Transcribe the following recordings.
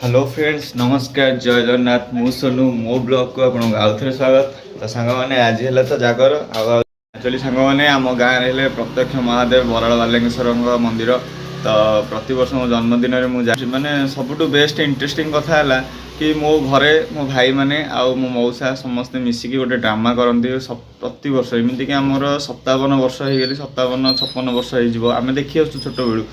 Hello friends नमस्कार जय जगन्नाथ मु सोनू मो ब्लॉग को आपको आउ थे स्वागत। तो सांग मैंने आज है तो जागर एक्चुअली सांग मैंने आम गाँव रे प्रत्यक्ष महादेव बराल बालेश्वर मंदिर। तो प्रति वर्ष मो जन्मदिन में मुझे माने सबुठु बेस्ट इंटरेस्टिंग कथा है कि मो घरे मो भाई माने आउ मो मौसा समस्ते मिसिकी गोटे ड्रामा करती प्रति वर्ष एमती कि आमर 57 वर्ष हो गली 57-56 वर्ष हो आम देखी आसु छोट बेलू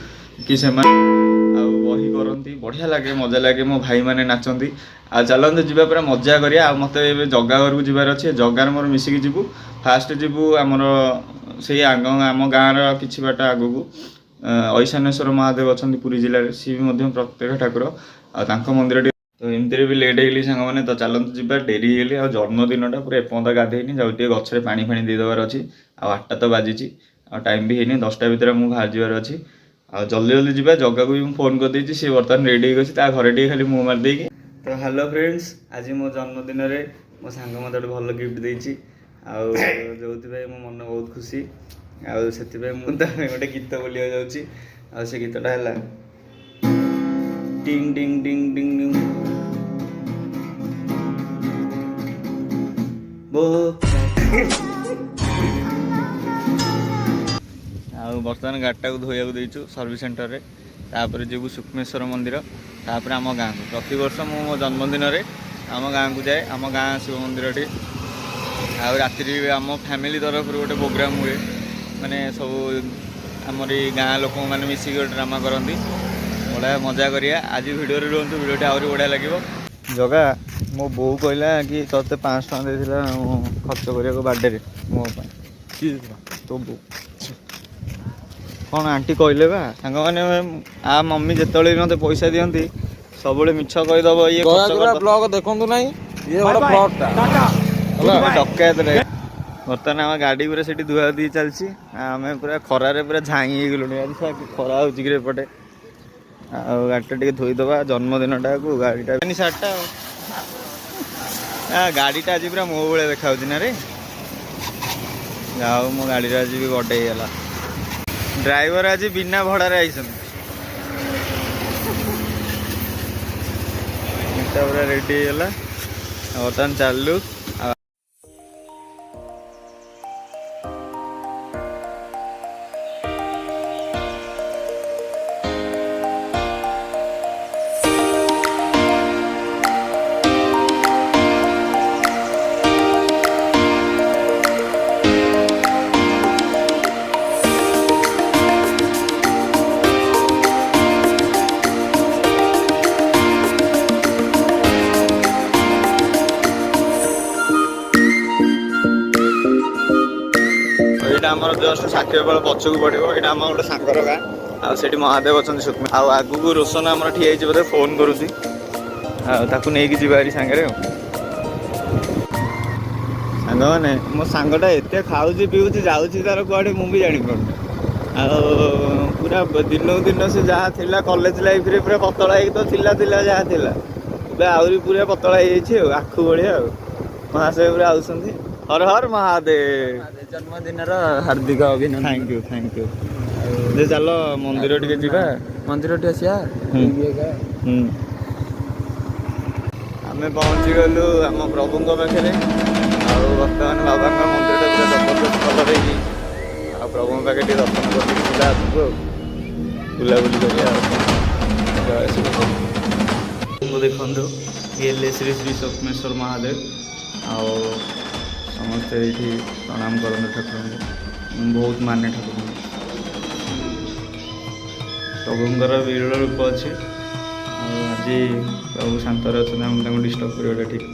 कि से बही करती बढ़िया लगे मजा लगे मो भाई मैंने नाचती आ चलते जी पूरा मजा करिया मत जगा घर को जबार अच्छे जगार मोर मिसिकी जीवु फास्ट जीवु आमर से आम गाँव कि बाट आग को ऐशानेश्वर महादेव अच्छा पुरी जिले में सी भी प्रत्येक ठाकुर आ मंदिर तो एमती भी लेट होगली सांग मैंने तो चलते जी डेरी होगली आ जन्मदिनटा पूरा एपर्त गाधेनी जाऊ गचर पानी फाणी देदेवार अच्छी आठटा तो बाजी टाइम भी है 10टा भितर मुझे बाहर जबार अच्छी आ जल्दी जल्दी जी जगह को भी फोन कर देती सी बर्तमान रेडी हो घरे टे खाली मुँह मारदे। तो हेलो फ्रेंड्स आज मो जन्मदिन में मो सांग मत गोटे भल गिफ्ट देती जो मो मन बहुत खुशी आते मुझे गोटे गीत बोलिया जाऊँगी आ से गीतटा है टिंग टिंग टिंग टिंग बो बर्तमान गाड़ीटा को धोया देचु सर्विस सेंटर रे तापर जीवु सुक्मेश्वर मंदिर तापर आम गाँव को प्रति वर्ष मो जन्मदिन में आम गाँव को जाए आम गाँ शिव मंदिर टी आ रात्रि आम फैमिली तरफ गोटे प्रोग्राम हुए माने सब आमर गाँ लोक मैंने मिसिक ड्रामा करती बढ़िया मजा करिया आज वीडियो रुहतु वीडियो आहरी बढ़िया लगे। जगह मो बो कहला कि ते 500 टका देता खर्च करने बर्थडे मो तो बो कौन आंटी कहले बा सांग मैंने आ मम्मी जिते मत पैसा दिखती सब मिछ कहीदब ये ब्लॉग देखु ना ये डकैत बर्तमान आम गाड़ी पूरा से धुआ दी चलती आम पूरा खरारे पूरा झाई गलुणी खरा होपटे गाड़ीटा टे धोईदबा जन्मदिनटा को गाड़ीटा सार्टा गाड़ीटा आज पूरा मो भाई देखा ना रे जाओ मो गाड़ी आज भी बड़े गला ड्राइवर आज बिना भड़ारे आई पूरा रेडी होगा बर्तमान चालू आमर जस्ट षाठिए बेल पछक पड़ो ये आम गोटे सांगर गाँ आठ महादेव अच्छा सुक्ष्म आगू रोशन आम ठिया बोधे फोन करुँगी नहीं जारी सांगे सांग मैंने मो सांगटा एत खाऊँ पीऊँ जाऊँगी तार कड़े मुझे जापर पूरा दिन दिन से जहाँ थी कॉलेज लाइफ रे पूरा पतला तो थिला जहाँ थी आहरी पूरा पतला हो आखु भाया महाशय पूरा आउट हर हर महादेव जन्मदिन हार्दिक अभिनंदन। थैंक यू जे चल मंदिर टे जा मंदिर टे आसिया आम पहुँची गलु आम प्रभु पाखे बर्तमान बाबा मंदिर पूरा जबरदस्त कलर हो प्रभु पाखे दर्शन कर आसबू बुलाबुली कर देखु ये श्री श्री सुक्मेश्वर महादेव आ समस्ते ये प्रणाम करते ठाकुर बहुत माने ठाकुर प्रभुंर विरल रूप अच्छे आज प्रभु शांतर अच्छा डिस्टर्ब करवाटा ठीक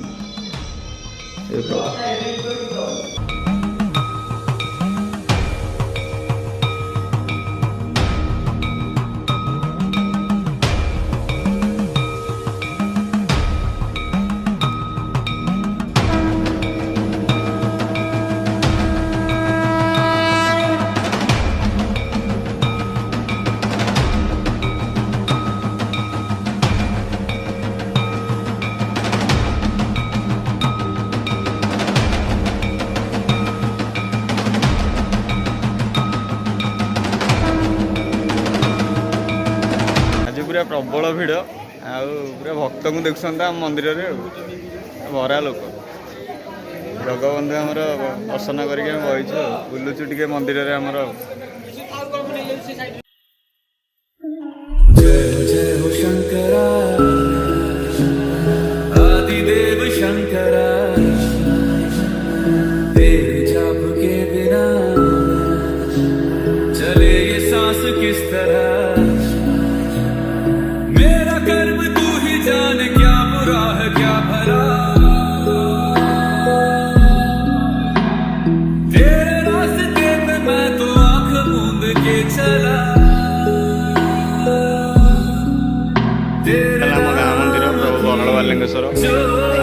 पूरा प्रबल भिड़ ଆଉ ପୁରା ଭକ୍ତଙ୍କୁ ଦେଖୁଛନ୍ତି ଆମ ମନ୍ଦିରରେ ଆଉ ଭରା ଲୋକ। ଜଗବନ୍ଧୁ ଆମର ଦର୍ଶନ କରିକି ଆମେ ବହିଛୁ ଆଉ ବୁଲୁଛୁ ଟିକେ ମନ୍ଦିରରେ ଆମର। जय जय हो शंकरा आदिदेव शंकरा तेरे जाप के बिना चले ये सांस किस तरह मेरा कर्म तू ही जान क्या बुरा है क्या भला तेरे रास्ते पे मैं तो आंख मूंद के चला ଆମ ଗାଁ ମନ୍ଦିର ପ୍ରଭୁ ବରାଳ ବାଲେଶ୍ୱର।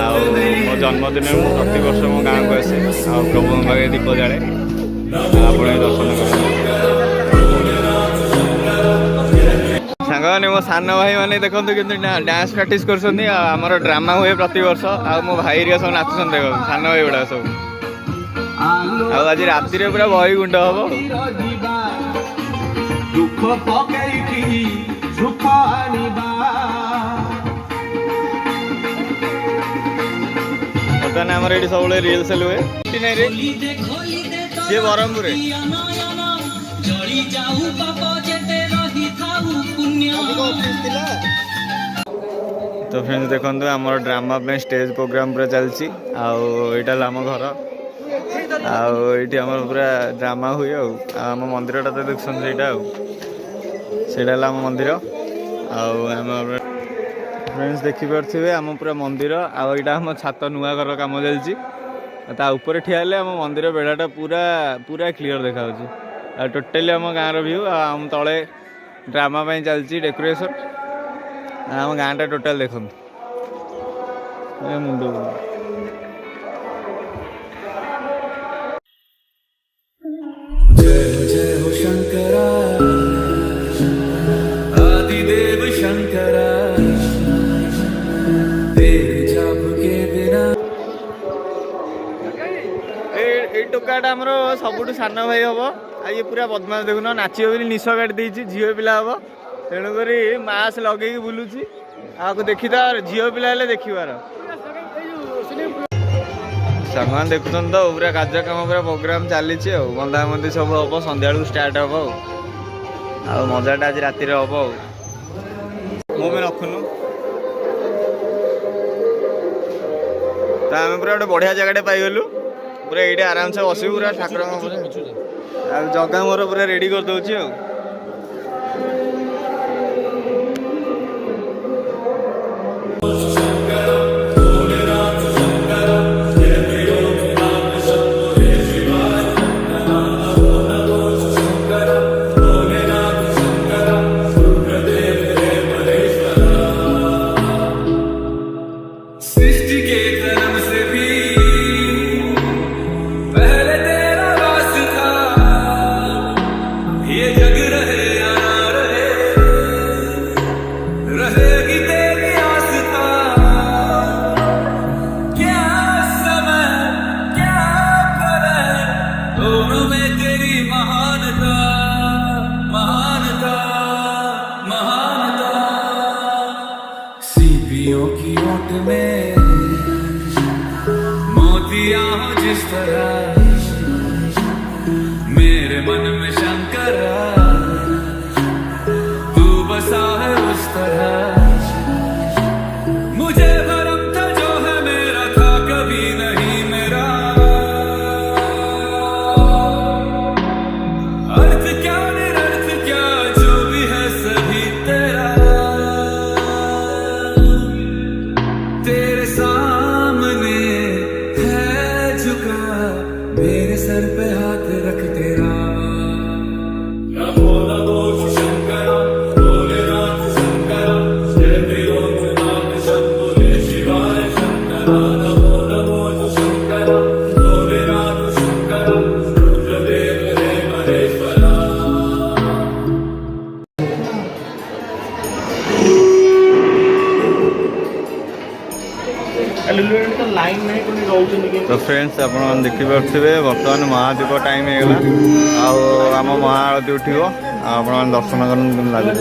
ଆଉ ମୋ ଜନ୍ମଦିନରେ ମୁଁ ପ୍ରତିବର୍ଷ ମୋ ଗାଁକୁ ଆସେ ଆଉ ପ୍ରଭୁଙ୍କ ପାଖରେ ଦୀପ ଜାଳେ। ଆପଣ ଦର୍ଶନ କରନ୍ତୁ। ସାଙ୍ଗମାନେ ମୋ ସାନ ଭାଇମାନେ ଦେଖନ୍ତୁ କିନ୍ତୁ ଡ୍ୟାନ୍ସ ପ୍ରାକ୍ଟିସ୍ କରୁଛନ୍ତି। ଆଉ ଆମର ଡ୍ରାମା ହୁଏ ପ୍ରତିବର୍ଷ। ଆଉ ମୋ ଭାଇ ହେରିକା ସବୁ ନାଚୁଛନ୍ତି ଦେଖନ୍ତୁ, ସାନ ଭାଇ ଗୁଡ଼ାକ ସବୁ। ଆଉ ଆଜି ରାତିରେ ପୁରା ବହି ଗୁଣ୍ଡ ହବ। ଦୁଃଖ ପକେଇକି ସୁଖ ଆଣିବା ବର୍ତ୍ତମାନ ଆମର ଏଠି ସବୁବେଳେ ରିଲ୍ସ ହୁଏ। ନାଇଁରେ ସିଏ ବ୍ରହ୍ମପୁରରେ। ତ ଫ୍ରେଣ୍ଡସ୍ ଦେଖନ୍ତୁ ଆମର ଡ୍ରାମା ପାଇଁ ଷ୍ଟେଜ୍ ପ୍ରୋଗ୍ରାମ୍ ପୁରା ଚାଲିଛି। ଆଉ ଏଇଟା ହେଲା ଆମ ଘର। ଆଉ ଏଇଠି ଆମର ପୁରା ଡ୍ରାମା ହୁଏ। ଆଉ ଆମ ମନ୍ଦିରଟା ତ ଦେଖୁଛନ୍ତି ସେଇଟା। ଆଉ ସେଇଟା ହେଲା ଆମ ମନ୍ଦିର। ଆଉ ଆମର ଫ୍ରେଣ୍ଡସ୍ ଦେଖିପାରୁଥିବେ ଆମ ପୁରା ମନ୍ଦିର। ଆଉ ଏଇଟା ଆମ ଛାତ ନୂଆ ଘର କାମ ଚାଲିଛି। ତା ଉପରେ ଠିଆ ହେଲେ ଆମ ମନ୍ଦିର ବେଢ଼ାଟା ପୁରା ପୁରା କ୍ଲିଅର୍ ଦେଖାଯାଉଛି। ଆଉ ଟୋଟାଲି ଆମ ଗାଁର ଭ୍ୟୁ। ଆଉ ଆମ ତଳେ ଡ୍ରାମା ପାଇଁ ଚାଲିଛି ଡେକୋରେସନ୍। ଆମ ଗାଁଟା ଟୋଟାଲ୍ ଦେଖନ୍ତୁ ମୁଣ୍ଡ। जय जय हो शंकरा आदिदेव शंकरा तेरे जाप के बिना ଏଇ ଟୋକାଟା ଆମର ସବୁଠୁ ସାନ ଭାଇ ହବ। ଆଉ ଇଏ ପୁରା ବଦମାସ ଦେଖୁନ, ନାଚିବ ବୋଲି ନିଶ କାଟି ଦେଇଛି। ଝିଅ ପିଲା ହବ, ତେଣୁକରି ମାସ୍କ ଲଗେଇକି ବୁଲୁଛି। ଆକୁ ଦେଖି ତ ଝିଅ ପିଲା ହେଲେ ଦେଖିବାର। ସାଙ୍ଗମାନେ ଦେଖୁଛନ୍ତି ତ ପୁରା କାର୍ଯ୍ୟକ୍ରମ ପୁରା ପ୍ରୋଗ୍ରାମ୍ ଚାଲିଛି। ଆଉ ବନ୍ଧାବନ୍ଧି ସବୁ ହବ, ସନ୍ଧ୍ୟାବେଳକୁ ଷ୍ଟାର୍ଟ ହବ। ଆଉ ମଜାଟା ଆଜି ରାତିରେ ହବ। ଆଉ ମୁଁ ବି ରଖୁନୁ ତ ଆମେ ପୁରା ଗୋଟେ ବଢ଼ିଆ ଜାଗାଟେ ପାଇଗଲୁ। ପୁରା ଏଇଠି ଆରାମସେ ବସିବୁ ପୁରା ଠାକୁରଙ୍କ ଉପରେ। ଆଉ ଜଗା ମୋର ପୁରା ରେଡ଼ି କରିଦେଉଛି। ଆଉ सृष्टि के जन्म से भी पहले तेरा वास था ये जग रहे या ना रहे रहेगी तेरी आस्था क्या समय क्या करे दोनों में तेरी महानता महानता महानता सीपियों की ओट में मोतियां हो जिस तरह मेरे मन में शंकरा तू बसा है उस तरह मुझे भरम था जो है मेरा था कभी नहीं मेरा अर्थ क्या निरर्थ क्या जो भी है सभी तेरा तेरे सामने है झुका मेरे सर पे हाथ रख तेरा नमो नमो शंकरा भोलेनाथ शंकरा जय त्रिलोकनाथ शंभो जय शिवाय शंकरा नमो नमो शंकरा भोलेनाथ शंकरा रुद्रदेव हे महेश्वरा तो फ्रेंड्स आप देखिपे बर्तमान महादीप टाइम होगा आम महाआरती उठो आप दर्शन कर लगे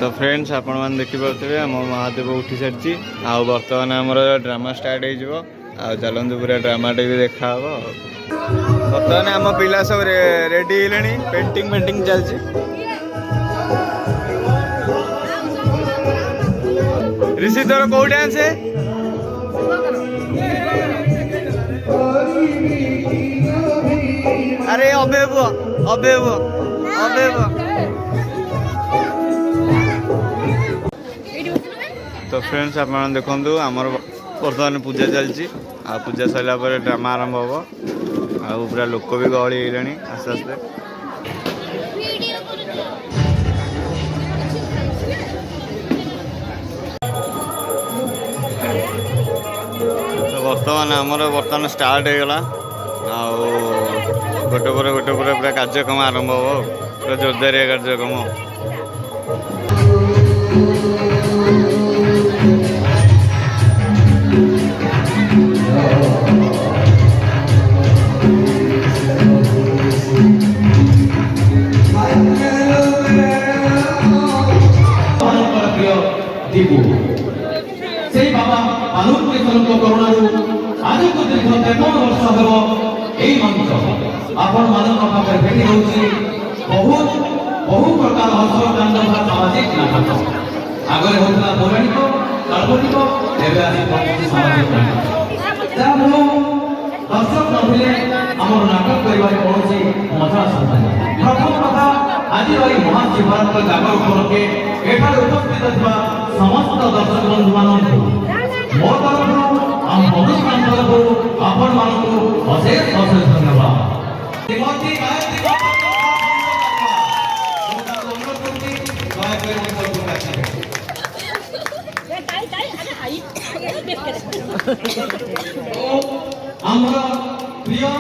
तो फ्रेंड्स आपण मैंने देखिपे आम महादेव उठी सारी आउ बर्तमान आमर ड्रामा स्टार्ट हो चलतु पूरा ड्रामाटे भी देखा बर्तमान आम पिला सब रेडी है पेंटिंग पेंटिंग चलती ऋषि तोर कौ डांस है अरे अबे वो अबे वो अबे वो तो फ्रेंड्स आप देखु आमर बर्तमान पूजा चलती आ पूजा सरला ड्रामा आरंभ हम आ पूरा लोक भी गहली होगा आस्ते आस्ते तो बर्तमान आमर बर्तमान स्टार्ट होगला गोटे पर गोटे पूरा कार्यक्रम आरंभ हो पूरा जोरदारिया कार्यक्रम से बाबा अनुकूल करुणा आज को दीर्घ 53 वर्ष हम यही मंच आपण मान भेटी रोचे बहुत बहु प्रकार हर्षकांड सामाजिक नाटक आगे होता पौराणिक काल्पनिक सामाजिक नाटक दर्शक नभिले आम नाटक कर मजा आसता प्रथम कथा आज महाशिवरात्र जागर उपलक्षे एठार उपस्थित समस्त दर्शक बंधु मान मो तरफ आम अनुष्ठान तरफ आपण मान अशेष अशेष धन्यवाद আমরা প্রিয়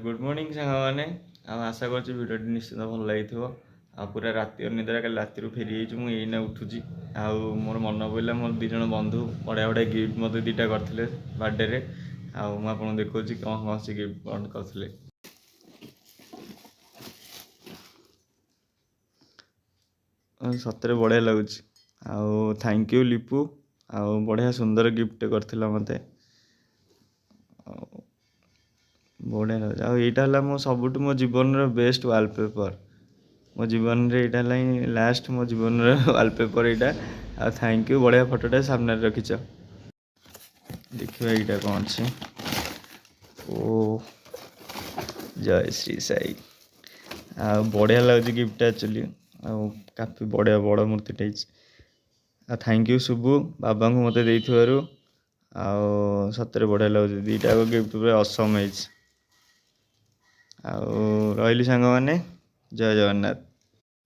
गुड मॉर्निंग सांगने आशा कर भिडियो निश्चित भल लगी पूरा राति अनिद्रा काली राति फेरी मुझे उठुची मोर मन पड़ा मोर दिज बंधु बढ़िया बढ़िया गिफ्ट मत दुटा करते बर्थडे रे आपको देखा कौन कौन से गिफ्ट कौन करते सतरे बढ़िया लगुच थैंक यू लिपू बढ़िया सुंदर गिफ्ट करथिला मते बढ़िया लगे यहाँ मो सबुठ मो जीवन बेस्ट वालपेपर मो जीवन रे यहाँ है लास्ट मो जीवन वालपेपर यहाँ थैंक यू बढ़िया फोटोटा सामने रखीच देखिए यहाँ कौन अच्छे ओ जय श्री साई बढ़िया लगे गिफ्ट एक्चुअली काफी बढ़िया बड़ मूर्तिटे थैंक यू शुभु बाबा को मत दे सतरे बढ़िया लगे दीटा गिफ्ट पूरा असम रही सांग मैंने जय जगन्नाथ।